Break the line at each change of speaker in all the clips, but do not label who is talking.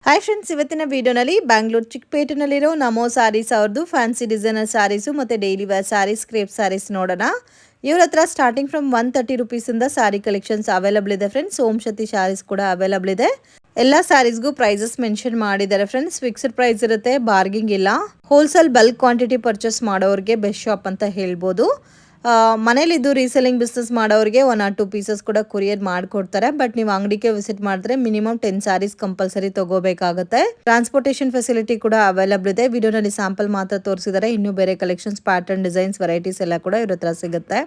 Hi friends, ಇವತ್ತಿನ ವಿಡಿಯೋನಲ್ಲಿ ಬ್ಯಾಂಗ್ಳೂರ್ ಚಿಕ್ಕಪೇಟೆನಲ್ಲಿರೋ ನಮೋ ಸ್ಯಾರೀಸ್ ಅವ್ರದ್ದು ಫ್ಯಾನ್ಸಿ ಡಿಸೈನರ್ ಸ್ಯಾರೀಸು ಮತ್ತು daily wear sarees, crepe sarees ನೋಡೋಣ. ಇವ್ರ ಹತ್ರ ಸ್ಟಾರ್ಟಿಂಗ್ ಫ್ರಮ್ 130 ರುಪೀಸಿಂದ ಸ್ಯಾರಿ ಕಲೆಕ್ಷನ್ಸ್ ಅವೈಲಬಲ್ ಇದೆ ಫ್ರೆಂಡ್ಸ್. ಓಂ ಶಕ್ತಿ ಸ್ಯಾರೀಸ್ ಕೂಡ ಅವೈಲಬಲ್ ಇದೆ. ಎಲ್ಲ ಸ್ಯಾರೀಸ್ಗೂ ಪ್ರೈಸಸ್ ಮೆನ್ಷನ್ ಮಾಡಿದ್ದಾರೆ ಫ್ರೆಂಡ್ಸ್. ಫಿಕ್ಸ್ಡ್ ಪ್ರೈಸ್ ಇರುತ್ತೆ, ಬಾರ್ಗಿಂಗ್ ಇಲ್ಲ. ಹೋಲ್ಸೇಲ್ ಬಲ್ಕ್ ಕ್ವಾಂಟಿಟಿ ಪರ್ಚೇಸ್ ಮಾಡೋರಿಗೆ ಬೆಸ್ಟ್ ಶಾಪ್ ಅಂತ ಹೇಳ್ಬೋದು. ಮನೇಲಿದ್ದು ರೀಸೆಲ್ಲಿಂಗ್ ಬಿಸ್ನೆಸ್ ಮಾಡೋರಿಗೆ 1 or 2 ಪೀಸಸ್ ಕೂಡ ಕೊರಿಯರ್ ಮಾಡಿಕೊಡ್ತಾರೆ. ಬಟ್ ನೀವು ಅಂಗಡಿಗೆ ವಿಸಿಟ್ ಮಾಡಿದ್ರೆ ಮಿನಿಮಮ್ 10 ಸ್ಯಾರೀಸ್ ಕಂಪಲ್ಸರಿ ತಗೋಬೇಕಾಗುತ್ತೆ. ಟ್ರಾನ್ಸ್ಪೋರ್ಟೇಷನ್ ಫೆಸಿಲಿಟಿ ಕೂಡ ಅವೈಲಬಲ್ ಇದೆ. ವಿಡಿಯೋನಲ್ಲಿ ಸ್ಯಾಂಪಲ್ ಮಾತ್ರ ತೋರಿಸಿದ್ದಾರೆ. ಇನ್ನೂ ಬೇರೆ ಕಲೆಕ್ಷನ್ಸ್, ಪ್ಯಾಟರ್ನ್, ಡಿಸೈನ್ಸ್, ವೆರೈಟೀಸ್ ಎಲ್ಲ ಕೂಡ ಇವ್ರ ಹತ್ರ ಸಿಗುತ್ತೆ.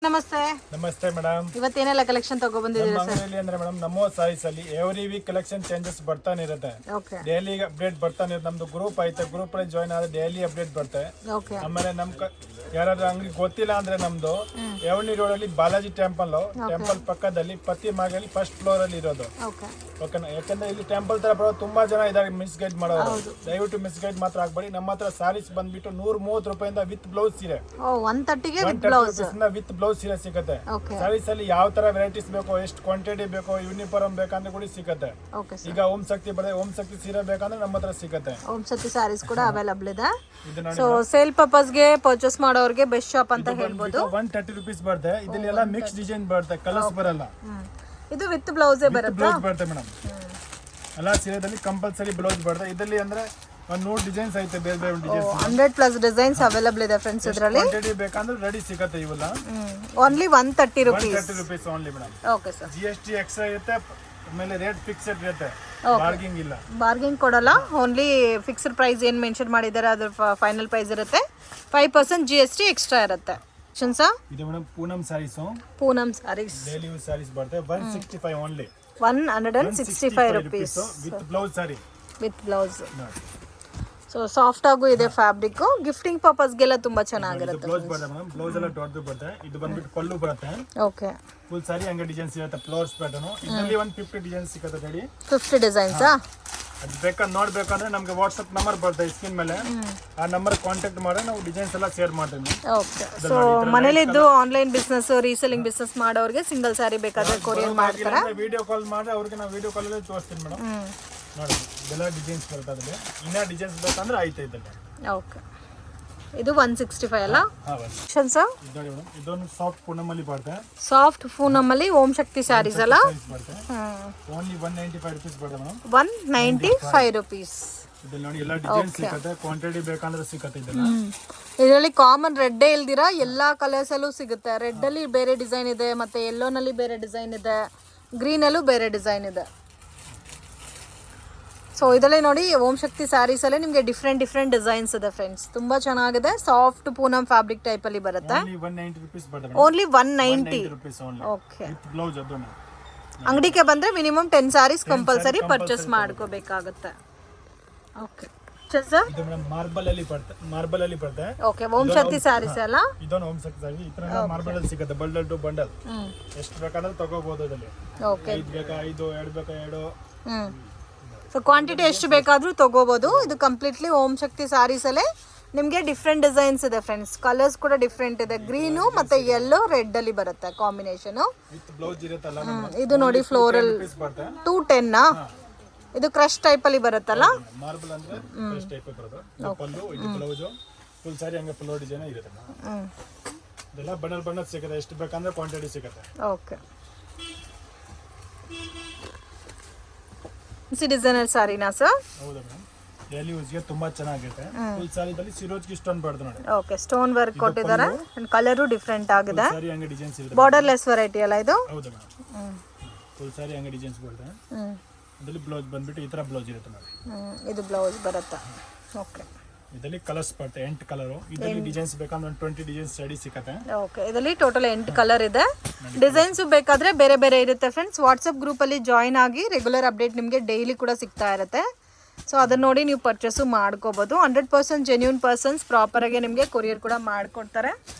ನಮಸ್ತೆ.
ನಮಸ್ತೆ ಮೇಡಮ್.
ಇವತ್ತೇನೆಲ್ಲ ಕಲೆಕ್ಷನ್ ತಗೊಬಂದಿದ್ದೀರಾ ಸರ್?
ಅಂದ್ರೆ ಮೇಡಮ್ ನಮೋ ಸಾರೀಸ್ ಅಲ್ಲಿ ಎವ್ರಿ ವೀಕ್ ಕಲೆಕ್ಷನ್ ಚೇಂಜಸ್ ಬರ್ತಾನೆ ಇರುತ್ತೆ. ಡೈಲಿ ಅಪ್ಡೇಟ್ ಬರ್ತಾನೆ ಇರುತ್ತೆ. ನಮ್ದು ಗ್ರೂಪ್ ಐತೆ, ಗ್ರೂಪ್ ಅಲ್ಲಿ ಜಾಯ್ನ್ ಆದ್ರೆ ಡೈಲಿ ಅಪ್ಡೇಟ್ ಬರುತ್ತೆ. ಆಮೇಲೆ ನಮ್ ಯಾರಾದ್ರೂ ಅಂಗಡಿ ಗೊತ್ತಿಲ್ಲ ಅಂದ್ರೆ ನಮ್ದು ಎವನಿ ರೋಡ್ ಅಲ್ಲಿ ಬಾಲಾಜಿ ಟೆಂಪಲ್ ಪಕ್ಕದಲ್ಲಿ ಪತ್ತಿ ಮಾಗಲ್ಲಿ ಫಸ್ಟ್ ಫ್ಲೋರ್ ಅಲ್ಲಿ ಇರೋದು. ಓಕೆನಾ? ಯಾಕಂದ್ರೆ ಇಲ್ಲಿ ಟೆಂಪಲ್ ತರ ಬರೋ ತುಂಬಾ ಜನ ಇದಾರೆ ಮಿಸ್ ಗೈಡ್ ಮಾಡೋರು. ದಯವಿಟ್ಟು ಮಿಸ್ ಗೈಡ್ ಮಾತ್ರ ಆಗ್ಬೇಡಿ. ನಮ್ಮ ಹತ್ರ ಸಾರೀಸ್ ಬಂದ್ಬಿಟ್ಟು 130 ರೂಪಾಯಿಂದ ವಿತ್ ಬ್ಲೌಸ್ ಸೀರೆ,
130 ವಿತ್ ಬ್ಲೌಸ್
ಸೀರೆ ಸಿಗುತ್ತೆ. ಸಾರೀಸ್ ಅಲ್ಲಿ ಯಾವ ತರ ವೆರೈಟೀಸ್ ಬೇಕೋ, ಎಷ್ಟು ಕ್ವಾಂಟಿಟಿ ಬೇಕೋ, ಯೂನಿಫಾರ್ಮ್ ಬೇಕಂದ್ರೆ ಕೂಡ ಸಿಗುತ್ತೆ. ಈಗ ಓಂ ಶಕ್ತಿ ಬರುತ್ತೆ, ಓಂ ಶಕ್ತಿ ಸೀರೆ ಬೇಕಂದ್ರೆ ನಮ್ಮ ಹತ್ರ ಸಿಗುತ್ತೆ.
ಓಂ ಶಕ್ತಿ ಸಾರೀಸ್ ಕೂಡ ಅವೈಲಬಲ್ ಇದೆ. ಸೊ ಸೇಲ್ ಪರ್ಪಸ್ ಗೆ ಪರ್ಚೇಸ್ ಮಾಡೋರಿಗೆ ಬೆಸ್ಟ್ ಶಾಪ್ ಅಂತ ಹೇಳ್ಬೋದು.
130 ರೂಪೀಸ್ ಬರುತ್ತೆ. ಇದೆಲ್ಲ ಮಿಕ್ಸ್ ಡಿಸೈನ್ ಬರುತ್ತೆ, ಕಲರ್ಸ್ ಬರಲ್ಲ.
ಇದು ವಿತ್ ಬ್ಲೌಸ್
ಬರುತ್ತೆ ಮೇಡಮ್. ಎಲ್ಲ ಸೀರೆದಲ್ಲಿ ಕಂಪಲ್ಸರಿ ಬ್ಲೌಸ್ ಬರುತ್ತೆ. ಇದರಲ್ಲಿ ಅಂದ್ರೆ 100 ಡಿಸೈನ್ಸ್ ಐತೆ, ಬೇರೆ ಬೇರೆ ಡಿಸೈನ್ಸ್,
100+ ಡಿಸೈನ್ಸ್ ಅವೈಲಬಲ್ ಇದೆ ಫ್ರೆಂಡ್ಸ್. ಇದರಲ್ಲಿ
ಕ್ವಾಂಟಿಟಿ ಬೇಕಂದ್ರೆ ರೆಡಿ ಸಿಗುತ್ತೆ. ಇವೆಲ್ಲ
only 130 rupees.
130 rupees only madam.
Okay sir.
GST extra ಇರುತ್ತೆ, ಆಮೇಲೆ ರೇಟ್ ಫಿಕ್ಸ್ಡ್ ಇರುತ್ತೆ, ಬಾರ್ಗಿಂಗ್ ಇಲ್ಲ.
ಬಾರ್ಗಿಂಗ್ ಕೊಡಲ್ಲ, ಓನ್ಲಿ ಫಿಕ್ಸ್ಡ್ ಪ್ರೈಸ್ ಏನು ಮೆನ್ಷನ್ ಮಾಡಿದ್ದಾರೆ ಅದ್ರ ಫೈನಲ್ ಪ್ರೈಸ್ ಇರುತ್ತೆ. 5% GST ಎಕ್ಸ್ಟ್ರಾ ಇರುತ್ತೆ.
ಇದು madam Poonam Sarees.
Poonam Sarees
daily use saris ಬರುತ್ತೆ. 165 only.
165 rupees
with blouse sari,
with blouse. So soft ಆಗು ಇದೆ ಫ್ಯಾಬ್ರಿಕ್. ಗಿಫ್ಟಿಂಗ್ ಪರ್ಪಸ್ ಗೆಲ್ಲ ತುಂಬಾ ಚೆನ್ನಾಗಿರುತ್ತೆ.
ಬ್ಲೌಸ್ ಬರುತ್ತೆ ಮೇಡಮ್. ಬ್ಲೌಸ್ ಎಲ್ಲ ದೊಡ್ಡದು ಬರುತ್ತೆ. ಇದು ಬಂದ್ಬಿಟ್ಟು ಪಲ್ಲು ಬರುತ್ತೆ.
ಓಕೆ.
ಫುಲ್ ಸಾರಿ ಹಂಗೆ ಡಿಸೈನ್ಸ್ ಇರುತ್ತೆ, ಫ್ಲವರ್ಸ್ ಪ್ಯಾಟರ್ನ್. ಇದರಲ್ಲಿ 150 ಡಿಸೈನ್ಸ್ ಸಿಗುತ್ತೆ ರೆಡಿ.
50 ಡಿಸೈನ್ಸ್.
ಅದು ಬೇಕಾದ್ರೆ ನೋಡ್ಬೇಕಂದ್ರೆ ನಮಗೆ ವಾಟ್ಸ್ಆಪ್ ನಂಬರ್ ಬರುತ್ತೆ ಸ್ಕ್ರೀನ್ ಮೇಲೆ. ಆ ನಂಬರ್ ಕಾಂಟ್ಯಾಕ್ಟ್ ಮಾಡಿ ನಾವು ಡಿಸೈನ್ಸ್ ಎಲ್ಲ ಶೇರ್ ಮಾಡ್ತೀವಿ.
ಓಕೆ. ಸೊ ಮನೇಲಿದ್ದು ಆನ್ಲೈನ್ ಬಿಸ್ನೆಸ್, ರೀಸೆಲ್ಲಿಂಗ್ ಬಿಸ್ನೆಸ್ ಮಾಡೋರಿಗೆ ಸಿಂಗಲ್ ಸಾರಿ ಬೇಕಾದ್ರೆ ಕೊರಿಯರ್ ಮಾಡ್ತಾರೆ.
ವಿಡಿಯೋ ಕಾಲ್ ಮಾಡಿ ಅವ್ರಿಗೆ ನಾವು ವಿಡಿಯೋ ಕಾಲ್ ಅಲ್ಲಿ ತೋರಿಸ್ತೀನಿ ಮೇಡಮ್. ನೋಡಿ ಇದೆಲ್ಲ ಡಿಸೈನ್ಸ್ ಬರುತ್ತೆ. ಅದರಲ್ಲಿ ಇನ್ನ ಡಿಸೈನ್ಸ್ ಬೇಕಂದ್ರೆ ಆಯ್ತು ಇದರಲ್ಲಿ.
ಓಕೆ. ಇದು 165 ಅಲ್ಲ? ಸರ್
ಇದೊಂದು ಸಾಫ್ಟ್ ಪೂನಮಲ್ಲಿ ಬರುತ್ತೆ.
ಸಾಫ್ಟ್ ಪೂನಮಲ್ಲಿ ಓಂ ಶಕ್ತಿ ಸ್ಯಾರೀಸ್ ಅಲ್ಲ?
ಓನ್ಲಿ 195 ರೂಪೀಸ್ ಬರುತ್ತೆ ಮೇಡಮ್.
195 ರೂಪೀಸ್.
ಇದರಲ್ಲಿ ನೋಡಿ ಎಲ್ಲ ಡಿಸೈನ್ಸ್ ಸಿಗುತ್ತೆ, ಕ್ವಾಂಟಿಟಿ ಬೇಕಂದ್ರೆ ಸಿಗುತ್ತೆ.
ಇದರಲ್ಲಿ ಕಾಮನ್ ರೆಡ್ ಇಲ್ದಿರಾ ಎಲ್ಲಾ ಕಲರ್ಸ್ ಅಲ್ಲೂ ಸಿಗುತ್ತೆ. ರೆಡ್ ಅಲ್ಲಿ ಬೇರೆ ಡಿಸೈನ್ ಇದೆ, ಮತ್ತೆ ಯೆಲ್ಲೋ ನಲ್ಲಿ ಬೇರೆ ಡಿಸೈನ್ ಇದೆ, ಗ್ರೀನ್ ಅಲ್ಲೂ ಬೇರೆ ಡಿಸೈನ್ ಇದೆ. ಸೊ ಇದರಲ್ಲಿ ನೋಡಿ ಓಂ ಶಕ್ತಿ ಸ್ಯಾರೀಸ್ ಅಲ್ಲಿ ನಿಮಗೆ ಡಿಫ್ರೆಂಟ್ ಡಿಸೈನ್ಸ್ ಇದೆ ಫ್ರೆಂಡ್ಸ್. ತುಂಬಾ ಚೆನ್ನಾಗಿದೆ. ಸಾಫ್ಟ್ ಪೂನಂ ಫ್ಯಾಬ್ರಿಕ್ ಟೈಪ್ ಅಲ್ಲಿ ಬರುತ್ತೆ. Only 190 rupees. ಓಕೆ. ಅಂಗಡಿಗೆ ಬಂದ್ರೆ ಮಿನಿಮಮ್ 10 ಸ್ಯಾರೀಸ್ ಕಂಪಲ್ಸರಿ ಪರ್ಚೇಸ್ ಮಾಡ್ಕೋಬೇಕಾಗುತ್ತೆ. Okay sir.
ಇದು ಮೇಡಂ ಮಾರ್ಬಲ್ ಅಲ್ಲಿ ಬರುತ್ತೆ.
ಓಕೆ. ಓಂ ಶಕ್ತಿ ಸ್ಯಾರೀಸ್ ಅಲ್ಲ?
ಇದೊಂದು ಓಂ ಶಕ್ತಿ ಸ್ಯಾರಿ. ಈ ತರ ಮಾರ್ಬಲ್ ಅಲ್ಲಿ ಸಿಗುತ್ತೆ, ಬಂಡಲ್ ಟು ಬಂಡಲ್. ಎಷ್ಟು ಬೇಕಾದ್ರೆ ತಗೋಬಹುದು ಅದರಲ್ಲಿ.
ಓಕೆ.
5 ಬೇಕಾ 5, 2 ಬೇಕಾ 2.
ಸೊ ಕ್ವಾಂಟಿಟಿ ಎಷ್ಟು ಬೇಕಾದರೂ ತಗೋಬೋದು. ಇದು ಕಂಪ್ಲೀಟ್ಲಿ ಓಂ ಶಕ್ತಿ ಸ್ಯಾರೀಸ್ ಅಲ್ಲೇ ನಿಮಗೆ ಡಿಫ್ರೆಂಟ್ ಡಿಸೈನ್ಸ್ ಇದೆ ಫ್ರೆಂಡ್ಸ್. ಕಲರ್ಸ್ ಕೂಡ ಡಿಫ್ರೆಂಟ್ ಇದೆ. ಗ್ರೀನು ಮತ್ತೆ ಯೆಲ್ಲೋ ರೆಡ್ ಅಲ್ಲಿ ಬರುತ್ತೆ ಕಾಂಬಿನೇಷನ್. ಇದು ನೋಡಿ ಫ್ಲೋರಲ್ 210. ಇದು ಕ್ರಶ್ ಟೈಪ್ ಅಲ್ಲಿ ಬರುತ್ತಲ್ಲ?
ಮಾರ್ಬಲ್ ಅಂದ್ರೆ ಕ್ರಶ್ ಟೈಪ್ ಬರುತ್ತೆ. ಪಲ್ಲು, ಇದು ಬ್ಲೌಸ್, ಫುಲ್ ಸಾರಿ ಹಂಗೆ ಫ್ಲೋರ್ ಡಿಸೈನ್ ಇರುತ್ತೆ. ಇದೆಲ್ಲ ಬಂಡಲ್ ಸಿಗುತ್ತೆ. ಎಷ್ಟು ಬೇಕಂದ್ರೆ ಕ್ವಾಂಟಿಟಿ ಸಿಗುತ್ತೆ.
ಓಕೆ. ಡಿಸೈನರ್ ಸಾರಿನಾ ಸರ್?
ಹೌದಾ ಮೇಡಮ್. ಡೈಲಿ ಯೂಸ್ ಗೆ ತುಂಬಾ ಚೆನ್ನಾಗಿರುತ್ತೆ. ಫುಲ್ ಸಾರಿದಲ್ಲಿ ಸಿರೋಜ್ಗೆ ಸ್ಟೋನ್ ಬರುತ್ತೆ ನೋಡಿ.
ಓಕೆ. ಸ್ಟೋನ್ ವರ್ಕ್ ಕೊಟ್ಟಿದ್ದಾರೆ. ಕಲರು ಡಿಫರೆಂಟ್ ಆಗಿದೆ.
ಸಾರಿ ಹಂಗೆ ಡಿಸೈನ್ಸ್ ಇರುತ್ತೆ.
ಬಾರ್ಡರ್ಲೆಸ್ ವೆರೈಟಿ ಅಲ್ಲ ಇದು?
ಹೌದಾ ಮೇಡಮ್. ಫುಲ್ ಸಾರಿ ಹಂಗೆ ಡಿಸೈನ್ಸ್ ಬರುತ್ತೆ. ಇದರಲ್ಲಿ ಬ್ಲೌಸ್ ಬಂದ್ಬಿಟ್ಟು ಈ ತರ ಬ್ಲೌಸ್ ಇರುತ್ತೆ ನೋಡಿ.
ಇದು ಬ್ಲೌಸ್ ಬರುತ್ತೆ. ಓಕೆ.
ಇದರಲ್ಲಿ ಕಲರ್ಸ್ ಬರುತ್ತೆ, 8 ಕಲರ್. ಇದರಲ್ಲಿ ಡಿಸೈನ್ಸ್ ಬೇಕಂದ್ರೆ 20 ಡಿಸೈನ್ಸ್ ರೆಡಿ ಸಿಗುತ್ತೆ.
ಓಕೆ. ಇದರಲ್ಲಿ ಟೋಟಲ್ 8 ಕಲರ್ ಇದೆ. ಡಿಸೈನ್ಸ್ ಬೇಕಾದ್ರೆ ಬೇರೆ ಬೇರೆ ಇರುತ್ತೆ ಫ್ರೆಂಡ್ಸ್. ವಾಟ್ಸಪ್ ಗ್ರೂಪ್ ಅಲ್ಲಿ ಜಾಯಿನ್ ಆಗಿ ರೆಗ್ಯುಲರ್ ಅಪ್ಡೇಟ್ ನಿಮಗೆ ಡೈಲಿ ಕೂಡ ಸಿಗ್ತಾ ಇರುತ್ತೆ. ಸೊ ಅದನ್ನ ನೋಡಿ ನೀವು ಪರ್ಚೇಸು ಮಾಡ್ಕೋಬಹುದು. 100% ಜೆನ್ಯೂನ್ ಪರ್ಸನ್ಸ್ ಪ್ರಾಪರ್ ಆಗಿ ನಿಮಗೆ ಕೊರಿಯರ್ ಕೂಡ ಮಾಡ್ಕೊಡ್ತಾರೆ.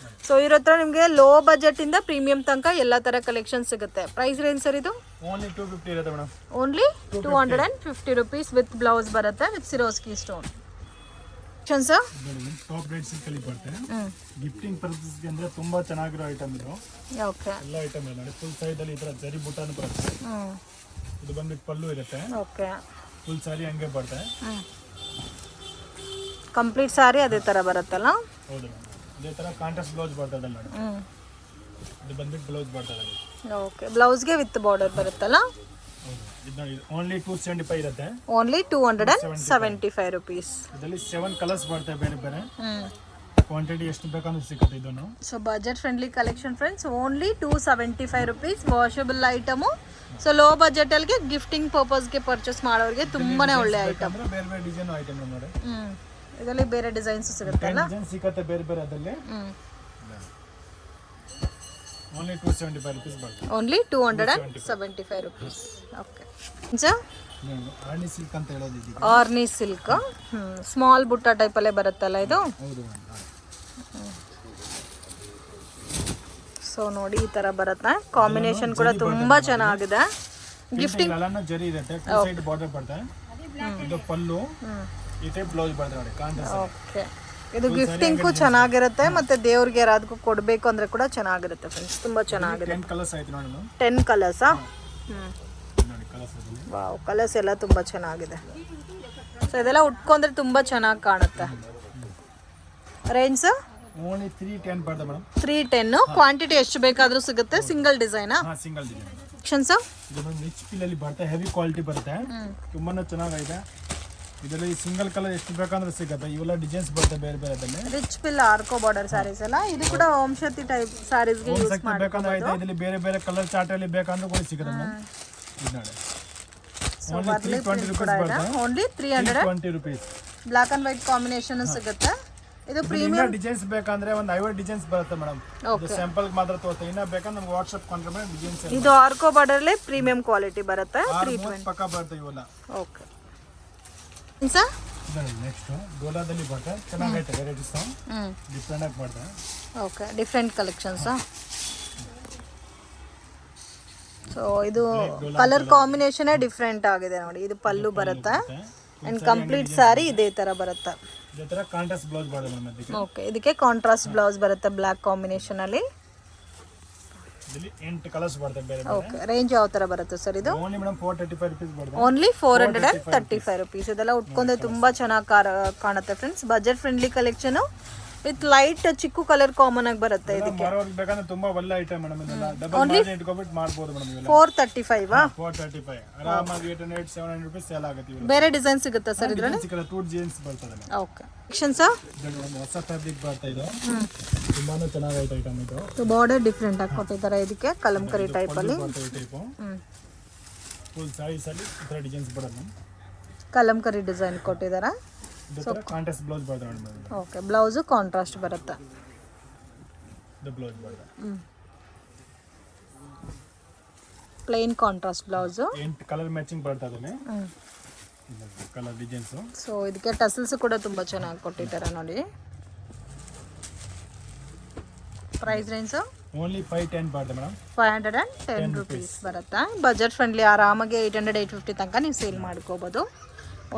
ಸೊ ಇವ್ರ ಹತ್ರ ನಿಮಗೆ ಲೋ ಬಜೆಟ್ ಇಂದ ಪ್ರೀಮಿಯಂ ತನಕ ಎಲ್ಲ ತರ ಕಲೆಕ್ಷನ್ ಸಿಗುತ್ತೆ. ಪ್ರೈಸ್ ರೇಂಜ್ ಸರ್ ಇದು?
ಓನ್ಲಿ 250 ಇರುತ್ತೆ madam.
Only 250 rupees with blouse ಬರುತ್ತೆ, with Swarovski stone. Sir
top rate ಸಿಕ್ಕಲ್ಲಿ ಬರುತ್ತೆ. ಗಿಫ್ಟಿಂಗ್ ಪರ್ಪಸ್ ಗೆ ಅಂದ್ರೆ ತುಂಬಾ ಚೆನ್ನಾಗಿರೋ ಐಟಮ್ ಇದು.
ಓಕೆ.
ಎಲ್ಲ ಐಟಮ್ ಇದೆ ನೋಡಿ. ಫುಲ್ ಸೈಡ್ ಅಲ್ಲಿ ಈ ತರ ಜರಿ ಬುಟ್ಟಾನು ಬರುತ್ತೆ. ಇದು ಬಂದ್ಬಿಟ್ಟು ಪಲ್ಲು ಇರುತ್ತೆ.
ಓಕೆ.
ಫುಲ್ ಸಾರಿ ಹಂಗೆ ಬರುತ್ತೆ.
ಕಂಪ್ಲೀಟ್ ಸಾರಿ ಅದೇ ಥರ ಬರುತ್ತಲ್ಲ.
ಹೌದು ಮೇಡಮ್, ಇದೇ ಥರ ಕಾಂಟ್ರಾಸ್ಟ್ ಬ್ಲೌಸ್ ಬರ್ತದೆ ಮೇಡಮ್. ಇದು ಬಂದ್ಬಿಟ್ಟು ಬ್ಲೌಸ್ ಬರ್ತದೆ.
ಓಕೆ, ಬ್ಲೌಸ್ಗೆ ವಿತ್ ಬಾರ್ಡರ್ ಬರುತ್ತಲ್ಲ.
ಹೌದು, ಇದು ನೋಡಿ ಓನ್ಲಿ 275 ಇರುತ್ತೆ.
Only 275 rupees.
ಇದರಲ್ಲಿ 7 ಕಲರ್ಸ್ ಬರ್ತವೆ ಬೇರೆ ಬೇರೆ. ಕ್ವಾಂಟಿಟಿ ಎಷ್ಟು ಬೇಕಂದ್ರೆ ಸಿಗುತ್ತೆ ಇದನ್ನು.
So budget friendly collection friends, only 275 rupees. Washable item. So low ಬಜೆಟಲ್ಗೆ ಗಿಫ್ಟಿಂಗ್ ಪರ್ಪಸ್ಗೆ ಪರ್ಚೇಸ್ ಮಾಡೋರಿಗೆ ತುಂಬಾನೇ ಒಳ್ಳೆ ಐಟಮ್.
ಬೇರೆ ಬೇರೆ ಡಿಸೈನ್ ಐಟಮ್ ನೋಡಿ.
ಇದರಲ್ಲಿ ಬೇರೆ ಡಿಸೈನ್ಸ್ ಸಿಗುತ್ತಲ್ಲ.
ಡಿಸೈನ್ ಸಿಗುತ್ತೆ ಬೇರೆ ಬೇರೆ. ಅದರಲ್ಲಿ ಓನ್ಲಿ 275 ರುಪೀಸ್ ಬರುತ್ತೆ.
Only 275 rupees. Okay sir,
Arni silk ಅಂತ ಹೇಳೋದು ಇದೀಗ.
ಆರ್ನಿ ಸಿಲ್ಕ್ ಸ್ಮಾಲ್ ಬುಟ್ಟ ಟೈಪಲ್ಲೇ ಬರುತ್ತಲ್ಲ ಇದು.
ಹೌದು.
ಸೊ ನೋಡಿ ಈ ತರ ಬರುತ್ತೆ. ಕಾಂಬಿನೇಷನ್ ಕೂಡ ತುಂಬಾ ಚೆನ್ನಾಗಿದೆ. ಗಿಫ್ಟಿಂಗ್
ಅಲ್ಲನ್ನ ಜರಿ ಇರುತ್ತೆ, ಟೂ ಸೈಡ್ ಬಾರ್ಡರ್ ಬರುತ್ತೆ. ಇದು ಪಲ್ಲು, ಈ ಟೈಪ್ ಬ್ಲೌಸ್ ಬರುತ್ತೆ ನೋಡಿ ಕಾಂಟ್ರಾಸ್ಟ್.
ಓಕೆ, ಇದು ಗಿಫ್ಟಿಂಗ್ ಚೆನ್ನಾಗಿರುತ್ತೆ ಮತ್ತೆ ದೇವ್ರಿಗೆ ಯಾರಾದಕ್ಕೂ ಕೊಡಬೇಕು ಅಂದ್ರೆ ಕೂಡ ಚೆನ್ನಾಗಿರುತ್ತೆ ಫ್ರೆಂಡ್ಸ್. ತುಂಬಾ ಚೆನ್ನಾಗಿದೆ.
10 ಕಲರ್ಸ್ ಆಯ್ತು ನೋಡಿ ಮ್ಯಾಮ್.
10 ಕಲರ್ಸಾ?
ನೋಡಿ ಕಲರ್ಸ್ ಅದರಲ್ಲಿ.
ವಾವ್, ಕಲರ್ಸ್ ಎಲ್ಲ ತುಂಬಾ ಚೆನ್ನಾಗಿದೆ. ಸೊ ಇದೆಲ್ಲ ಉಟ್ಕೊಂಡ್ರೆ ತುಂಬಾ ಚೆನ್ನಾಗಿ ಕಾಣುತ್ತೆ. ರೇಂಜ್
ಓನ್ಲಿ 310 ಬರ್ತದೆ ಮೇಡಮ್.
310. ಕ್ವಾಂಟಿಟಿ ಎಷ್ಟು ಬೇಕಾದ್ರೂ ಸಿಗುತ್ತೆ. ಸಿಂಗಲ್ ಡಿಸೈನಾ?
ಹಾ, ಸಿಂಗಲ್ ಡಿಸೈನ್.
ಆಪ್ಷನ್ಸ್
ಇದು ರಿಚ್ ಪಿಲ್ ಅಲ್ಲಿ ಬರುತ್ತೆ, ಹೆವಿ ಕ್ವಾಲಿಟಿ ಬರುತ್ತೆ, ತುಂಬಾನೇ ಚೆನ್ನಾಗಿದೆ. ಇದರಲ್ಲಿ ಸಿಂಗಲ್ ಕಲರ್ ಎಷ್ಟು ಬೇಕಂದ್ರೆ ಸಿಗುತ್ತೆ. ಇವೆಲ್ಲ ಡಿಸೈನ್ಸ್ ಬರುತ್ತೆ ಬೇರೆ ಬೇರೆ. ಅದರಲ್ಲಿ
ರಿಚ್ ಪಿಲ್ ಆರ್ಕೋ ಬಾರ್ಡರ್ ಸ್ಯಾರೀಸ್ ಎಲ್ಲ. ಇದು ಕೂಡ ವಂಶತಿ ಟೈಪ್ ಸ್ಯಾರೀಸ್ ಗೆ ಯೂಸ್
ಬೇಕಂದ್ರೆ ಆಯ್ತು. ಇದರಲ್ಲಿ ಬೇರೆ ಬೇರೆ ಕಲರ್ ಚಾರ್ಟ್ ಅಲ್ಲಿ ಬೇಕಂದ್ರೆ ಕೂಡ ಸಿಗುತ್ತೆ ಮೇಡಮ್. ಇದು ನೋಡಿ ಓನ್ಲಿ 320 ರೂಪೀಸ್ ಬರುತ್ತೆ.
Only 320
rupees.
Block and white combination ಸಿಗುತ್ತೆ. ಇದು ಪ್ರೀಮಿಯಂ
ಡಿಸೈನ್ಸ್ ಬೇಕಂದ್ರೆ ಒಂದು 50 ಡಿಸೈನ್ಸ್ ಬರುತ್ತೆ ಮೇಡಮ್. ಇದು ಸ್ಯಾಂಪಲ್ ಮಾತ್ರ ತೋರಿಸ್ತೀನಿ. ಇನ್ನ ಬೇಕಂದ್ರೆ ನಮ್ಗೆ ವಾಟ್ಸ್ಆಪ್ ಕಾಂಟ್ಯಾಕ್ಟ್ ಡಿಸೈನ್ಸ್.
ಇದು ಆರ್ಕೋ ಬಾರ್ಡರ್ ಅಲ್ಲಿ ಪ್ರೀಮಿಯಂ ಕ್ವಾಲಿಟಿ ಬರುತ್ತೆ. 320
ಪಕ್ಕ ಬರುತ್ತೆ ಇವೆಲ್ಲ.
ಓಕೆ ಸರ್,
ನೆಕ್ಸ್ಟ್ ಡೋಲಾದಲ್ಲಿ ಬರುತ್ತೆ. ಚೆನ್ನಾಗೈತೆ ವೆರೈಟೀಸ್, ಡಿಫ್ರೆಂಟ್ ಆಗಿ ಬರುತ್ತೆ.
Okay, different collections. ಸೊ ಇದು ಕಲರ್ ಕಾಂಬಿನೇಷನ್ ಡಿಫ್ರೆಂಟ್ ಆಗಿದೆ ನೋಡಿ. ಇದು ಪಲ್ಲು ಬರುತ್ತೆ ಅಂಡ್ ಕಂಪ್ಲೀಟ್ ಸಾರಿ ಇದೇ ತರ ಬರುತ್ತೆ.
ಇದೇ ತರ ಕಾಂಟ್ರಾಸ್ಟ್ ಬ್ಲೌಸ್ ಬರುತ್ತೆ ಮೇಡಮ್ ಅದಕ್ಕೆ.
ಓಕೆ, ಇದಕ್ಕೆ ಕಾಂಟ್ರಾಸ್ಟ್ ಬ್ಲೌಸ್ ಬರುತ್ತೆ ಬ್ಲಾಕ್ ಕಾಂಬಿನೇಷನ್ ಅಲ್ಲಿ.
ಇದರಲ್ಲಿ 8 ಕಲರ್ಸ್ ಬರುತ್ತೆ ಬೇರೆ ಬೇರೆ.
ಓಕೆ, ರೇಂಜ್ ಯಾವ ತರ ಬರುತ್ತೆ ಸರ್ ಇದು?
ಓನ್ಲಿ ಮೇಡಮ್ 435 ರೂಪೀಸ್ ಬರುತ್ತೆ.
Only 435 rupees. ಇದೆಲ್ಲ ಉಟ್ಕೊಂಡ್ರೆ ತುಂಬಾ ಚೆನ್ನಾಗಿ ಕಾಣುತ್ತೆ friends. Budget friendly collection with light ಚಿಕ್ಕು ಕಲರ್ ಕಾಮನ್ ಆಗಿ ಬರುತ್ತೆ. ಇದಕ್ಕೆ
ಮಾರೋರಿಗೆ ಬೇಕಂದ್ರೆ ತುಂಬಾ ಒಳ್ಳೆ ಐಟಮ್ ಮೇಡಮ್. ಇದೆಲ್ಲ ಡಬಲ್ ಮಾರ್ಜಿನ್ ಇಟ್ಕೊಂಡ್ಬಿಟ್ಟು ಮಾಡ್ಬೋದು ಮೇಡಮ್. ಇವೆಲ್ಲ
435
435 ಆರಾಮಾಗಿ 800 700 ರೂಪೀಸ್ ಸೇಲ್ ಆಗುತ್ತೆ. ಇವೆಲ್ಲ
ಬೇರೆ ಡಿಸೈನ್ ಸಿಗುತ್ತೆ ಸರ್ ಇದ್ರಲ್ಲಿ?
ಸಿಕ್ಕಲ್ಲ, 2 ಜೀನ್ಸ್ ಬರ್ತದೆ.
Okay, section sir.
ಇದು ಒಂದು ಹೊಸ ಫ್ಯಾಬ್ರಿಕ್ ಬರ್ತಾ ಇದೆ, ತುಂಬಾನೇ ಚೆನ್ನಾಗೈತೆ ಐಟಮ್ ಇದು.
ಬಾರ್ಡರ್ ಡಿಫ್ರೆಂಟ್ ಆಗಿ ಕೊಟ್ಟಿದ್ದಾರೆ. ಇದಕ್ಕೆ ಕಲಂಕರಿ ಟೈಪ್ ಅಲ್ಲಿ
ಫುಲ್ ಸಾರೀಸ್ ಅಲ್ಲಿ ಈ ತರ ಡಿಸೈನ್ಸ್ ಬರುತ್ತೆ.
ಕಲಂಕರಿ ಡಿಸೈನ್ ಕೊಟ್ಟಿದ್ದಾರೆ.
ಕಾಂಟ್ರಾಸ್ಟ್ ಬ್ಲೌಸ್ ಬರುತ್ತೆ ಮೇಡಮ್.
ಓಕೆ, ಬ್ಲೌಸ್ ಕಾಂಟ್ರಾಸ್ಟ್ ಬರುತ್ತೆ.
ಇದು ಬ್ಲೌಸ್ ಬರುತ್ತೆ
plain contrast blouse.
8 colour matching ಬರ್ತದೆ ಕಲರ್ ಡಿಸೈನ್ಸ್.
ಸೊ ಇದಕ್ಕೆ ಟಸಲ್ಸ್ ಕೂಡ ತುಂಬಾ ಚೆನ್ನಾಗಿ ಕೊಟ್ಟಿದ್ದಾರೆ ನೋಡಿ. ಪ್ರೈಸ್ ರೇಂಜ್
ಓನ್ಲಿ 510 ಬರುತ್ತೆ ಮೇಡಮ್.
510 ರುಪೀಸ್ ಬರುತ್ತೆ. ಬಜೆಟ್ ಫ್ರೆಂಡ್ಲಿ, ಆರಾಮಾಗಿ 800 850 ತನಕ ನೀವು ಸೇಲ್ ಮಾಡ್ಕೋಬಹುದು.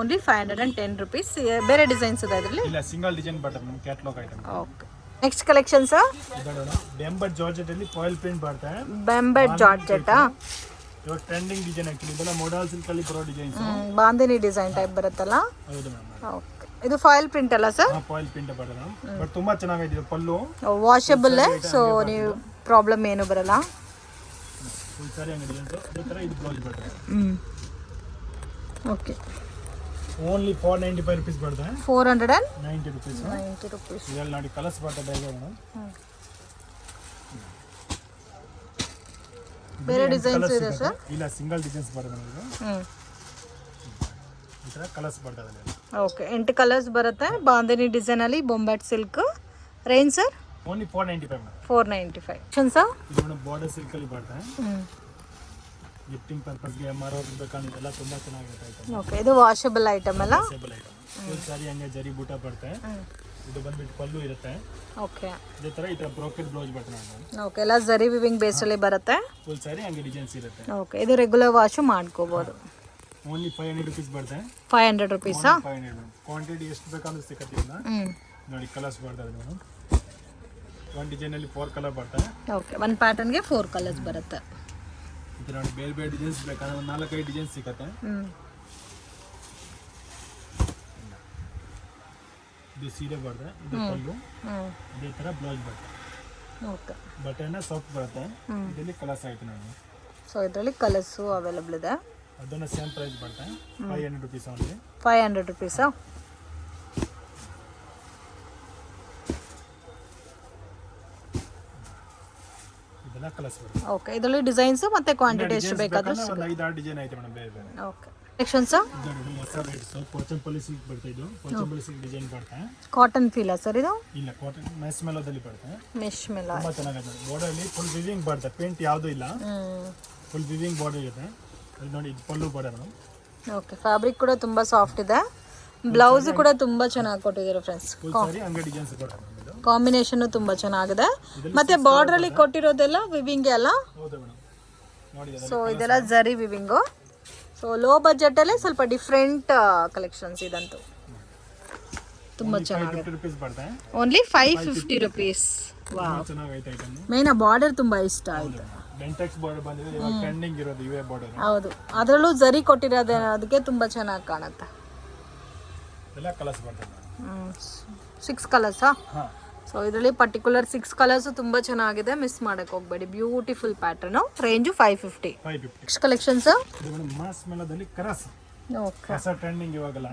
Only 510 rupees. ಬೇರೆ ಡಿಸೈನ್ಸ್ ಇದೆ ಇದರಲ್ಲಿ?
ಇಲ್ಲ, ಸಿಂಗಲ್ ಡಿಸೈನ್ ಬರುತ್ತೆ madam, catalogue item.
Okay, next collection sir.
ಬೆಂಬಟ್ ಜಾರ್ಜೆಟ್ ಅಲ್ಲಿ ಫಾಯಿಲ್ ಪ್ರಿಂಟ್ ಬರುತ್ತೆ.
ಬೆಂಬಟ್ ಜಾರ್ಜೆಟಾ?
ಇವಾಗ ಟ್ರೆಂಡಿಂಗ್ ಡಿಸೈನ್ ಆಕ್ಚುಲಿ. ಇದೆಲ್ಲ ಮೋಡಲ್ ಸಿಲ್ಕ್ ಅಲ್ಲಿ ಬರೋ ಡಿಸೈನ್ಸ್.
ಬಾಂದಿನಿ ಡಿಸೈನ್ ಟೈಪ್ ಬರುತ್ತಲ್ಲ?
ಹೌದು ಮೇಡಮ್.
ಓಕೆ, ಇದು ಫಾಯಿಲ್ ಪ್ರಿಂಟ್ ಅಲ್ಲ ಸರ್?
ಫಾಯಿಲ್ ಪ್ರಿಂಟ್ ಬರುತ್ತೆ ಮೇಡಮ್, ಬಟ್ ತುಂಬಾ ಚೆನ್ನಾಗಿದೆ. ಇದು ಪಲ್ಲು
ವಾಷಬಲ್, ಸೊ ನೀವು ಪ್ರಾಬ್ಲಮ್ ಏನು ಬರಲ್ಲ.
ಫುಲ್ ಸಾರಿ ಹಂಗೆ ಡಿಸೈನ್ಸ್. ಇದೇ ತರ ಇದು ಬ್ಲೌಸ್ ಬರುತ್ತೆ.
ಓಕೆ,
ಓನ್ಲಿ 495 ರೂಪೀಸ್ ಬರುತ್ತೆ.
490
ರೂಪೀಸ್. ಇದರಲ್ಲಿ ನೋಡಿ ಕಲರ್ಸ್ ಬರ್ತದೆ ಬೇಗ ಮೇಡಮ್.
ಬೇರೆ ಡಿಸೈನ್ಸ್ ಇದೆ ಸರ್?
ಇಲ್ಲ, ಸಿಂಗಲ್ ಡಿಸೈನ್ಸ್ ಬರುತ್ತೆ ನಮಗೆ. ಈ ತರ ಕಲರ್ಸ್ ಬರ್ತದೆ.
ಓಕೆ, 8 ಕಲರ್ಸ್ ಬರುತ್ತೆ. ಬಾಂದಿನಿ ಡಿಸೈನ್ ಅಲ್ಲಿ ಬೊಂಬಾಟ್ silk. Range sir?
Only 495 madam.
495 sir.
ಇದು ಮೇಡಮ್ ಬಾರ್ಡರ್ ಸಿಲ್ಕ್ ಅಲ್ಲಿ ಬರುತ್ತೆ. ಗಿಫ್ಟಿಂಗ್ ಪರ್ಪಸ್ಗೆ ಮಾರೋರಿಗೆ ಬೇಕಂದ್ರೆ ಎಲ್ಲ ತುಂಬಾ ಚೆನ್ನಾಗಿರುತ್ತೆ ಐಟಮ್.
ಓಕೆ, ಇದು ವಾಷಬಲ್ ಐಟಮ್ ಅಲ್ಲ?
Washable item. ಫುಲ್ ಸಾರಿ ಹಂಗೆ ಜರಿ ಬೂಟ ಬರುತ್ತೆ. ಇದು ಬಂದ್ಬಿಟ್ಟು ಪಲ್ಲು ಇರುತ್ತೆ.
ಓಕೆ,
ಇದೇ ತರ ಈ ತರ ಬ್ರೋಕೆಟ್ ಬ್ಲೌಸ್ ಬರುತ್ತೆ ಮೇಡಮ್.
ಓಕೆ, ಎಲ್ಲ ಜರಿ ವಿವಿಂಗ್ ಬೇಸ್ ಅಲ್ಲಿ ಬರುತ್ತೆ.
ಫುಲ್ ಸಾರಿ ಹಂಗೆ ಡಿಸೈನ್ಸ್ ಇರುತ್ತೆ.
ಓಕೆ, ಇದು ರೆಗ್ಯುಲರ್ ವಾಶ್ ಮಾಡ್ಕೋಬಹುದು.
ಓನ್ಲಿ 500 ರೂಪೀಸ್ ಬರುತ್ತೆ.
500 ರೂಪೀಸ್.
500 ಮೇಡಮ್. ಕ್ವಾಂಟಿಟಿ ಎಷ್ಟು ಬೇಕಂದ್ರೆ ಸಿಗುತ್ತೆ. ಇಲ್ಲ ನೋಡಿ ಕಲರ್ಸ್ ಬರ್ತದೆ ಮೇಡಮ್. ಒಂದು ಡಿಸೈನ್ ಅಲ್ಲಿ 4 ಕಲರ್ ಬರ್ತದೆ.
ಓಕೆ, ಒಂದು ಪ್ಯಾಟರ್ನ್ ಗೆ 4 ಕಲರ್ಸ್ ಬರುತ್ತೆ.
ಇದು ನೋಡಿ ಬೇರೆ ಬೇರೆ ಡಿಸೈನ್ಸ್ ಬೇಕಂದ್ರೆ ಒಂದು 4-5 ಡಿಸೈನ್ಸ್ ಸಿಗುತ್ತೆ. ಇದು ಸೀರೆ ಬರುತ್ತೆ, ಇದು ಪಲ್ಲು, ಇದೇ ಥರ ಬ್ಲೌಸ್ ಬರುತ್ತೆ.
ಓಕೆ,
ಬಟ್ಟೆನ ಸಾಫ್ಟ್ ಬರುತ್ತೆ. ಇದರಲ್ಲಿ ಕಲರ್ಸ್ ಆಯ್ತು ನೋಡಿ.
ಸೊ ಇದರಲ್ಲಿ ಕಲರ್ಸು ಅವೈಲಬಲ್ ಇದೆ.
ಅದನ್ನು ಸೇಮ್ ಪ್ರೈಸ್ ಬರುತ್ತೆ, 500 rupees ಓನ್ಲಿ.
500 rupees.
ಇದೆಲ್ಲ ಕಲರ್ಸ್ ಬರುತ್ತೆ.
ಓಕೆ, ಇದರಲ್ಲಿ ಡಿಸೈನ್ಸು ಮತ್ತು ಕ್ವಾಂಟಿಟಿ ಎಷ್ಟು ಬೇಕಾದರೂ
ಒಂದು 5-6 ಡಿಸೈನ್ ಐತೆ ಮೇಡಮ್, ಬೇರೆ ಬೇರೆ.
ಓಕೆ, ಕಲೆಕ್ಷನ್ಸು
ಹೊಸ ರೇಟ್ಸ್ ಪೋಚಂಪಲ್ಲಿ ಸಿಲ್ಕ್ ಬರುತ್ತೆ. ಇದು ಪೋಚಂಪಲ್ಲಿ ಸಿಲ್ಕ್ ಡಿಸೈನ್ ಬರುತ್ತೆ.
ಕಾಟನ್ ಫೀಲಾ ಸರ್ ಇದು?
ಇಲ್ಲ, ಕಾಟನ್ ಮೆಸ್ ಮೇಲೋದಲ್ಲಿ ಬರುತ್ತೆ.
ಮೆಶ್ ಮೇಲೆ
ತುಂಬ ಚೆನ್ನಾಗಿದೆ. ಬಾರ್ಡರಲ್ಲಿ ಫುಲ್ ವಿವಿಂಗ್ ಬರುತ್ತೆ, ಪೇಂಟ್ ಯಾವುದೂ ಇಲ್ಲ, ಫುಲ್ ವಿವಿಂಗ್ ಬಾರ್ಡರ್ ಇರುತ್ತೆ. ಅದು ನೋಡಿ, ಇದು ಪಲ್ಲು ಬಾರ್ಡರ್ ಮೇಡಮ್.
ಓಕೆ, ಫ್ಯಾಬ್ರಿಕ್ ಕೂಡ ತುಂಬ ಸಾಫ್ಟ್ ಇದೆ. ಬ್ಲೌಸ್ ಕೂಡ ತುಂಬ ಚೆನ್ನಾಗಿ ಕೊಟ್ಟಿದ್ದಾರೆ ಫ್ರೆಂಡ್ಸ್.
ಫುಲ್ ಸಾರಿ ಅಂಗಡಿ ಡಿಸೈನ್ಸ್ ಬರುತ್ತೆ ಮೇಡಮ್. ಇದು
ಕಾಂಬಿನೇಷನ್ ತುಂಬ ಚೆನ್ನಾಗಿದೆ. ಮತ್ತೆ ಬಾರ್ಡರ್ ಅಲ್ಲಿ ಕೊಟ್ಟಿರೋದೆಲ್ಲ ವಿವಿಂಗ್ ಅಲ್ಲ?
ಹೌದು ಮೇಡಮ್, ನೋಡಿ.
ಸೊ ಇದೆಲ್ಲ ಜರಿ ವಿವಿಂಗು. ಸೊ ಲೋ ಬಜೆಟ್ ಅಲ್ಲೇ ಸ್ವಲ್ಪ ಡಿಫ್ರೆಂಟ್ ಕಲೆಕ್ಷನ್ಸ್ ಇದಂತೂ ತುಂಬ ಚೆನ್ನಾಗಿದೆ.
550 rupees ಬರುತ್ತೆ.
Only 550 rupees. ವಾವ್,
ಚೆನ್ನಾಗೈತೆ ಐಟಮ್.
ಮೇನ್ ಆ ಬಾರ್ಡರ್ ತುಂಬ ಇಷ್ಟ ಆಯ್ತು.
ಬೆಂಟೆಕ್ಸ್ ಬಾರ್ಡರ್ ಬಂದಿದೆ, ಇವಾಗ ಟ್ರೆಂಡಿಂಗ್ ಇರೋದು ಇವೇ ಬಾರ್ಡರ್.
ಹೌದು, ಅದರಲ್ಲೂ ಜರಿ ಕೊಟ್ಟಿರೋದೇ ಅದಕ್ಕೆ ತುಂಬ ಚೆನ್ನಾಗಿ ಕಾಣುತ್ತೆ.
ಎಲ್ಲ ಕಲರ್ಸ್ ಬರ್ತದೆ.
6 ಕಲರ್ಸಾ?
ಹಾಂ.
ಸೊ ಇದರಲ್ಲಿ ಪರ್ಟಿಕ್ಯುಲರ್ 6 ಕಲರ್ಸು ತುಂಬ ಚೆನ್ನಾಗಿದೆ, ಮಿಸ್ ಮಾಡಕ್ಕೆ ಹೋಗಬೇಡಿ. Beautiful pattern. Range 550. Next collections
ಇದು ಮೇಡಮ್ ಮಾಸ್ ಮೇಲದಲ್ಲಿ ಕರಸ್.
ಓಕೆ,
ಹೊಸ ಟ್ರೆಂಡಿಂಗ್ ಇವಾಗಲ್ಲ,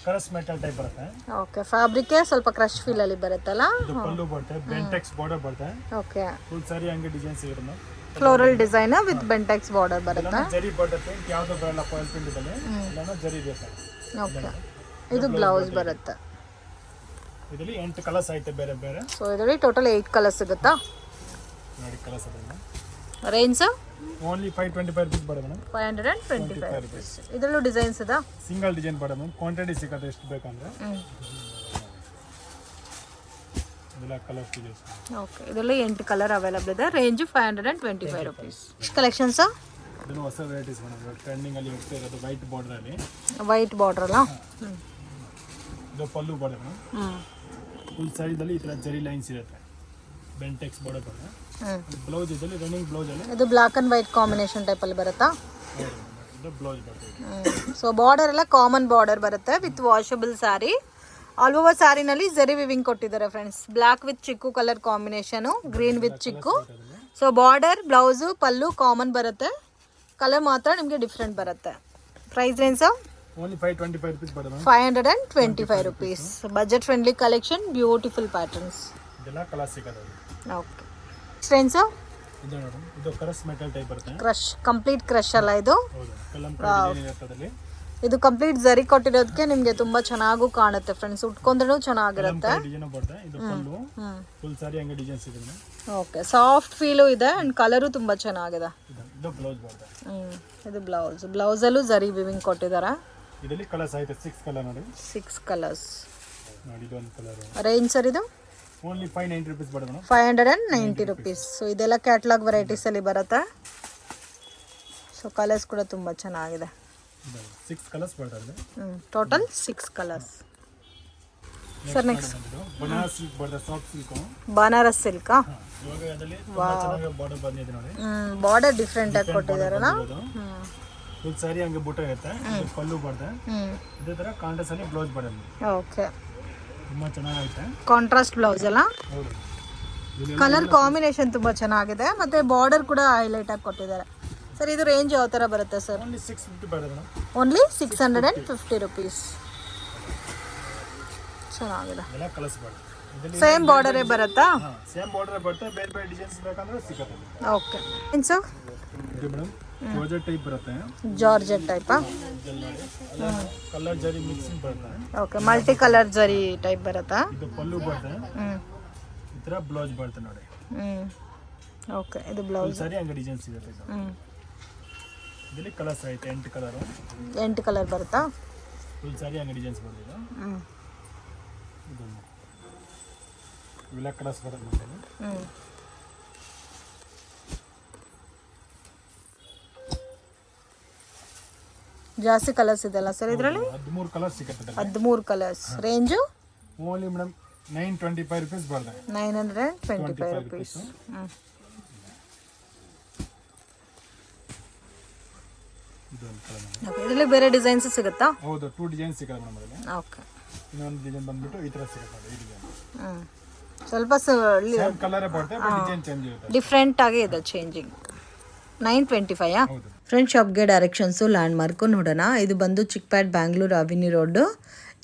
ಕರಸ್ ಮೆಟಲ್ ಟೈಪ್ ಬರುತ್ತೆ.
ಓಕೆ, ಫ್ಯಾಬ್ರಿಕ್ ಸ್ವಲ್ಪ ಕ್ರಶ್ ಫೀಲ್ ಅಲ್ಲಿ ಬರುತ್ತಲ್ಲ.
ಇದು ಪಲ್ಲು ಬರುತ್ತೆ, ಬೆಂಟೆಕ್ಸ್ ಬಾರ್ಡರ್ ಬರುತ್ತೆ.
ಓಕೆ,
ಫುಲ್ ಸಾರಿ ಅಂಗಡಿ ಡಿಸೈನ್ಸ್ ಇರುತ್ತೆ.
Floral design with Bentex border ಬರುತ್ತೆ.
ಜರಿ ಬಾರ್ಡರ್ ಪೇಂಟ್ ಯಾವುದು ಬರಲ್ಲ, ಫಾಯಿಲ್ ಪ್ರಿಂಟ್ ಇದೆ, ಎಲ್ಲಾನು ಜರಿ ಬೇಕು.
ಓಕೆ, ಇದು ಬ್ಲೌಸ್ ಬರುತ್ತೆ.
ಇದರಲ್ಲಿ 8 ಕಲರ್ಸ್ ಐತೆ ಬೇರೆ ಬೇರೆ.
ಸೊ ಇದರಲ್ಲಿ ಟೋಟಲ್ 8 ಕಲರ್ಸ್ ಸಿಗುತ್ತಾ?
ನೋಡಿ ಕಲರ್ಸ್ ಅದನ್ನ.
ರೇಂಜ್
ಓನ್ಲಿ 525 rupees ಬರುತ್ತೆ ಮೇಡಮ್.
525 rupees. ಇದರಲ್ಲೂ ಡಿಸೈನ್ಸ್ ಇದೆ.
ಸಿಂಗಲ್ ಡಿಸೈನ್ ಬರುತ್ತೆ ಮೇಡಮ್, ಕ್ವಾಂಟಿಟಿ ಸಿಗುತ್ತೆ ಎಷ್ಟು ಬೇಕಂದ್ರೆ. ಇದೆಲ್ಲ ಕಲರ್ಸ್ ಇದೆ.
ಓಕೆ, ಇದರಲ್ಲಿ 8 ಕಲರ್ ಅವೈಲಬಲ್ ಇದೆ. Range 525 rupees. ಕಲೆಕ್ಷನ್ಸ್
ಇದನ್ನು ಹೊಸ ವೆರೈಟೀಸ್ ಮೇಡಮ್, ಟ್ರೆಂಡಿಂಗ್ ಅಲ್ಲಿ ಹೋಗ್ತಾ ಇರೋದು. ವೈಟ್ ಬಾರ್ಡರ್ ಅಲ್ಲಿ,
ವೈಟ್ ಬಾರ್ಡರ್ ಅಲ್ಲ?
ಇದು ಪಲ್ಲು ಬಾರ್ಡರ್ ಮೇಡಮ್. ಫುಲ್ ಸಾರಿದಲ್ಲಿ ಈ ಥರ ಜರಿ ಲೈನ್ಸ್ ಇರುತ್ತೆ, ಬೆಂಟೆಕ್ಸ್ ಬಾರ್ಡರ್ ಬರುತ್ತೆ. ಬ್ಲೌಸ್ ಇದರಲ್ಲಿ ರನ್ನಿಂಗ್ ಬ್ಲೌಸ್ ಅಲ್ಲಿ
ಇದು block and white combination type ಅಲ್ಲಿ ಬರುತ್ತಾ?
ಇದು ಬ್ಲೌಸ್ ಬರುತ್ತೆ.
ಸೊ ಬಾರ್ಡರ್ ಎಲ್ಲ ಕಾಮನ್ ಬಾರ್ಡರ್ ಬರುತ್ತೆ with washable sari. All over ಸ್ಯಾರಿನಲ್ಲಿ ಜರಿ ವಿವಿಂಗ್ ಕೊಟ್ಟಿದ್ದಾರೆ friends. Black with chikoo colour combination, green with chikoo. So border, blouse, pallu common ಬರುತ್ತೆ, ಕಲರ್ ಮಾತ್ರ ನಿಮಗೆ ಡಿಫ್ರೆಂಟ್ ಬರುತ್ತೆ. ಪ್ರೈಸ್ ರೇಂಜ್
ಓನ್ಲಿ 525 rupees ಬರುತ್ತೆ.
525 rupees. Budget friendly collection, beautiful patterns.
ಇದೆಲ್ಲ ಕಲರ್ ಸಿಗೋದು.
ಓಕೆ, ರೇಂಜ್
ಇದು ನೋಡಿ, ಇದು ಕರಸ್ ಮೆಟಲ್ ಟೈಪ್ ಬರುತ್ತೆ.
ಕ್ರಶ್, ಕಂಪ್ಲೀಟ್ ಕ್ರಶ್ ಅಲ್ಲ ಇದು?
ಹೌದು, ಕಲಂಕಾರಿ ಡಿಸೈನ್ ಇರುತ್ತೆ ಅದರಲ್ಲಿ.
ಇದು ಕಂಪ್ಲೀಟ್ ಜರಿ ಕೊಟ್ಟಿರೋದಕ್ಕೆ ನಿಮಗೆ ತುಂಬಾ ಚೆನ್ನಾಗೂ ಕಾಣುತ್ತೆ ಫ್ರೆಂಡ್ಸ್. ಉಟ್ಕೊಂಡ್ರೂ ಚೆನ್ನಾಗಿರುತ್ತೆ.
ಡಿಸೈನ್ ಬರುತ್ತೆ. ಇದು ಪಲ್ಲು, ಫುಲ್ ಸಾರಿ ಅಂಗಡಿ ಡಿಸೈನ್ಸ್ ಇದೆ.
ಓಕೆ, ಸಾಫ್ಟ್ ಫೀಲು ಇದೆ ಅಂಡ್ ಕಲರು ತುಂಬಾ ಚೆನ್ನಾಗಿದೆ.
ಇದು ಬ್ಲೌಸ್ ಬರುತ್ತೆ.
ಇದು ಬ್ಲೌಸ್. ಬ್ಲೌಸಲ್ಲೂ ಜರಿ ವಿವಿಂಗ್ ಕೊಟ್ಟಿದ್ದಾರೆ.
ಇದರಲ್ಲಿ ಕಲರ್ಸ್ ಐತೆ 6 ಕಲರ್ ನೋಡಿ.
6 ಕಲರ್ಸ್.
ನೋಡಿ, ಇದು ಒಂದು ಕಲರ್.
ರೇಂಜ್ ಸರ್ ಇದು
ಓನ್ಲಿ 590 rupees ಬರುತ್ತೆ ಮೇಡಮ್.
590 rupees. ಸೊ ಇದೆಲ್ಲ ಕ್ಯಾಟಲಾಗ್ ವೆರೈಟೀಸ್ ಅಲ್ಲಿ ಬರುತ್ತೆ. ಸೊ ಕಲರ್ಸ್ ಕೂಡ ತುಂಬಾ ಚೆನ್ನಾಗಿದೆ.
6 ಕಲರ್ಸ್ ಬರ್ತದೆ.
Total 6 colours. Sir next
Banaras silk ಬರ್ತದೆ, ಸಾಫ್ಟ್ ಸಿಲ್ಕ್.
ಬನಾರಸ್ ಸಿಲ್ಕಾ?
ಇವಾಗ ಅದರಲ್ಲಿ ತುಂಬಾ ಚೆನ್ನಾಗಿ ಬಾರ್ಡರ್ ಬಂದಿದೆ ನೋಡಿ.
ಬಾರ್ಡರ್ ಡಿಫ್ರೆಂಟ್ ಆಗಿ ಕೊಟ್ಟಿದ್ದಾರಲ್ಲ.
ಫುಲ್ ಸಾರಿ ಹಂಗೆ ಬುಟ್ಟ ಇರುತ್ತೆ. ಇದು ಪಲ್ಲು ಬರ್ತದೆ. ಇದೇ ತರ ಕಾಂಟ್ರಾಸ್ಟ್ ಅಲ್ಲಿ ಬ್ಲೌಸ್ ಬರುತ್ತೆ.
ಓಕೆ,
ತುಂಬಾ ಚೆನ್ನಾಗೈತೆ.
ಕಾಂಟ್ರಾಸ್ಟ್ ಬ್ಲೌಸ್ ಅಲ್ಲ?
ಹೌದು.
ಕಲರ್ ಕಾಂಬಿನೇಷನ್ ತುಂಬಾ ಚೆನ್ನಾಗಿದೆ, ಮತ್ತೆ ಬಾರ್ಡರ್ ಕೂಡ ಹೈಲೈಟ್ ಆಗಿ ಕೊಟ್ಟಿದ್ದಾರೆ. ಸರ್ ಇದು ರೇಂಜ್ ಯಾವ ಥರ ಬರುತ್ತೆ ಸರ್?
ಓನ್ಲಿ 650 ಬರುತ್ತೆ.
Only 650 rupees. ಚೆನ್ನಾಗಿದೆ.
ಎಲ್ಲ ಕಲರ್ಸ್ ಬರುತ್ತೆ.
ಸೇಮ್ ಬಾರ್ಡರೇ ಬರುತ್ತಾ?
ಸೇಮ್ ಬಾರ್ಡರ್ ಬರುತ್ತೆ, ಬೇರೆ ಬೇರೆ ಡಿಸೈನ್ಸ್ ಬೇಕಂದ್ರೆ ಸಿಗುತ್ತೆ.
ಓಕೆ, ಇನ್ಸು
ಇದು ಮೇಡಮ್ ಜಾರ್ಜೆಟ್ ಟೈಪ್ ಬರುತ್ತೆ.
ಜಾರ್ಜೆಟ್ ಟೈಪಾ?
ಕಲರ್ ಜರಿ ಮಿಕ್ಸಿಂಗ್ ಬರುತ್ತೆ.
ಓಕೆ, ಮಲ್ಟಿ ಕಲರ್ ಜರಿ ಟೈಪ್ ಬರುತ್ತಾ?
ಇದು ಪಲ್ಲು ಬರುತ್ತೆ. ಈ ಥರ ಬ್ಲೌಸ್ ಬರುತ್ತೆ ನೋಡಿ.
ಓಕೆ, ಇದು ಬ್ಲೌಸ್.
ಸಾರಿ ಅಂಗಡಿ ಡಿಸೈನ್ಸ್ ಸಿಗುತ್ತೆ. ಇದರಲ್ಲಿ ಕಲರ್ಸ್ ಐತೆ 8 ಕಲರ್.
8 ಕಲರ್ ಬರುತ್ತಾ?
ಫುಲ್ ಸಾರಿ ಅಂಗಡಿ ಡಿಸೈನ್ಸ್ ಬರುತ್ತೆ. ಇದು ಇವೆಲ್ಲ ಕಲರ್ಸ್ ಬರುತ್ತೆ.
ಜಾಸ್ತಿ ಕಲರ್ಸ್ ಇದೆಲ್ಲ ಸರ್ ಇದರಲ್ಲಿ?
13 ಕಲರ್ಸ್ ಸಿಗುತ್ತೆ.
13 colours. Range
only madam 925 rupees ಬರ್ತದೆ.
925 rupees. ಇದರಲ್ಲಿ ಬೇರೆ ಡಿಸೈನ್ಸ್ ಸಿಗುತ್ತಾ?
ಹೌದು, 2 ಡಿಸೈನ್ಸ್ ಸಿಗುತ್ತೆ ಮೇಡಮ್ ಅದರಲ್ಲಿ.
ಓಕೆ.
ಇನ್ನೊಂದು ಡಿಸೈನ್ ಬಂದ್ಬಿಟ್ಟು ಈ ಥರ ಸಿಗುತ್ತೆ ನೋಡಿ, ಈ ಡಿಸೈನ್
ಸ್ವಲ್ಪ
ಸೇಮ್ ಕಲರೇ ಬರುತ್ತೆ ಬಟ್ ಡಿಸೈನ್ ಚೇಂಜ್ ಇರುತ್ತೆ.
ಡಿಫ್ರೆಂಟ್ ಆಗಿ ಇದೆ ಚೇಂಜಿಂಗ್. 925
ಹೌದು.
ಫ್ರೆಂಡ್ ಶಾಪ್ಗೆ ಡೈರೆಕ್ಷನ್ಸು ಲ್ಯಾಂಡ್ ಮಾರ್ಕು ನೋಡೋಣ. ಇದು ಬಂದು ಚಿಕ್ಪೇಟ್ ಬ್ಯಾಂಗ್ಳೂರು ಅವಿನಿ ರೋಡು.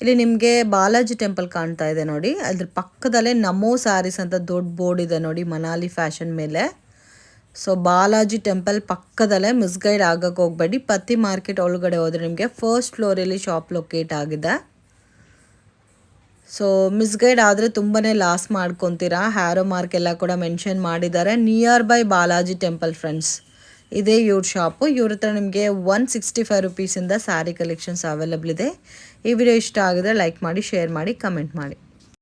ಇಲ್ಲಿ ನಿಮಗೆ ಬಾಲಾಜಿ ಟೆಂಪಲ್ ಕಾಣ್ತಾ ಇದೆ ನೋಡಿ, ಅದ್ರ ಪಕ್ಕದಲ್ಲೇ ನಮೋ ಸ್ಯಾರೀಸ್ ಅಂತ ದೊಡ್ಡ ಬೋರ್ಡ್ ಇದೆ ನೋಡಿ ಮನಾಲಿ ಫ್ಯಾಷನ್ ಮೇಲೆ. ಸೊ ಬಾಲಾಜಿ ಟೆಂಪಲ್ ಪಕ್ಕದಲ್ಲೇ ಮಿಸ್ಗೈಡ್ ಆಗಕ್ಕೆ ಹೋಗಬೇಡಿ. ಪತ್ತಿ ಮಾರ್ಕೆಟ್ ಒಳಗಡೆ ಹೋದರೆ ನಿಮಗೆ ಫಸ್ಟ್ ಫ್ಲೋರಲ್ಲಿ ಶಾಪ್ ಲೊಕೇಟ್ ಆಗಿದೆ. ಸೊ ಮಿಸ್ಗೈಡ್ ಆದರೆ ತುಂಬಾ ಲಾಸ್ ಮಾಡ್ಕೊತೀರಾ. ಹ್ಯಾರೋ ಮಾರ್ಕ್ ಎಲ್ಲ ಕೂಡ ಮೆನ್ಷನ್ ಮಾಡಿದ್ದಾರೆ. Near by Balaji temple friends. ಇದೇ ಇವ್ರ ಶಾಪು. ಇವ್ರ ಹತ್ರ ನಿಮಗೆ 165 ರುಪೀಸಿಂದ ಸ್ಯಾರಿ ಕಲೆಕ್ಷನ್ಸ್ ಅವೈಲಬಲ್ ಇದೆ. ಈ ವಿಡಿಯೋ ಇಷ್ಟ ಆಗಿದ್ರೆ ಲೈಕ್ ಮಾಡಿ, ಶೇರ್ ಮಾಡಿ, ಕಮೆಂಟ್ ಮಾಡಿ.